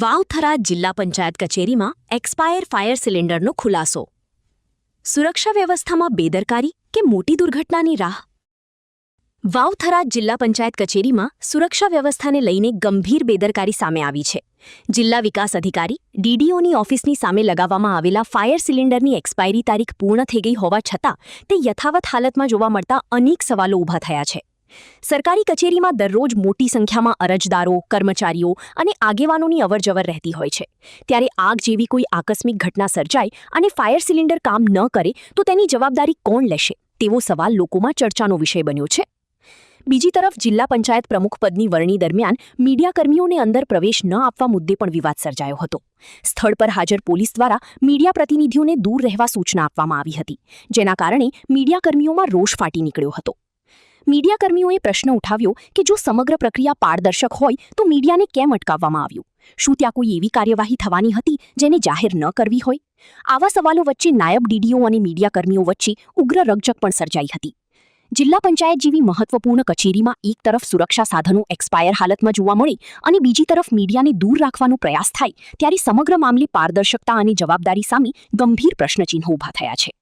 વાવથરા જિલ્લા પંચાયત કચેરીમાં expire fire સિલિન્ડરનો ખુલાસો. સુરક્ષા વ્યવસ્થામાં બેદરકારી કે મોટી દુર્ઘટનાની રાહ? વાવથરા જિલ્લા પંચાયત કચેરીમાં સુરક્ષા વ્યવસ્થાને લઈને ગંભીર બેદરકારી સામે આવી છે. જિલ્લા વિકાસ અધિકારી ડીડીઓની ઓફિસની સામે લગાવવામાં આવેલા ફાયર સિલિન્ડરની એક્સપાયરી તારીખ પૂર્ણ થઈ ગઈ હોવા છતાં તે યથાવત હાલતમાં જોવા મળતા અનેક સવાલો ઊભા થયા છે. સરકારી કચેરીમાં દરરોજ મોટી સંખ્યામાં અરજદારો, કર્મચારીઓ અને આગેવાનોની અવરજવર રહેતી હોય છે. ત્યારે આગ જેવી કોઈ આકસ્મિક ઘટના સર્જાય અને ફાયર સિલિન્ડર કામ ન કરે તો તેની જવાબદારી કોણ લેશે તેવો સવાલ લોકોમાં ચર્ચાનો વિષય બન્યો છે. બીજી તરફ જિલ્લા પંચાયત પ્રમુખ પદની વરણી દરમિયાન મીડિયાકર્મીઓને અંદર પ્રવેશ ન આપવા મુદ્દે પણ વિવાદ સર્જાયો હતો. સ્થળ પર હાજર પોલીસ દ્વારા મીડિયા પ્રતિનિધિઓને દૂર રહેવા સૂચના આપવામાં આવી હતી, જેના કારણે મીડિયાકર્મીઓમાં રોષ ફાટી નીકળ્યો હતો. મીડિયાકર્મીઓએ પ્રશ્ન ઉઠાવ્યો કે જો સમગ્ર પ્રક્રિયા પારદર્શક હોય તો મીડિયાને કેમ અટકાવવામાં આવ્યું? શું ત્યાં કોઈ એવી કાર્યવાહી થવાની હતી જેને જાહેર ન કરવી હોય? આવા સવાલો વચ્ચે નાયબ ડીડીઓ અને મીડિયાકર્મીઓ વચ્ચે ઉગ્ર રકઝક પણ સર્જાઈ હતી. જિલ્લા પંચાયત જેવી મહત્વપૂર્ણ કચેરીમાં એક તરફ સુરક્ષા સાધનો એક્સપાયર હાલતમાં જોવા મળે અને બીજી તરફ મીડિયાને દૂર રાખવાનો પ્રયાસ થાય ત્યારે સમગ્ર મામલે પારદર્શકતા અને જવાબદારી સામે ગંભીર પ્રશ્નચિહ્નો ઊભા થયા છે.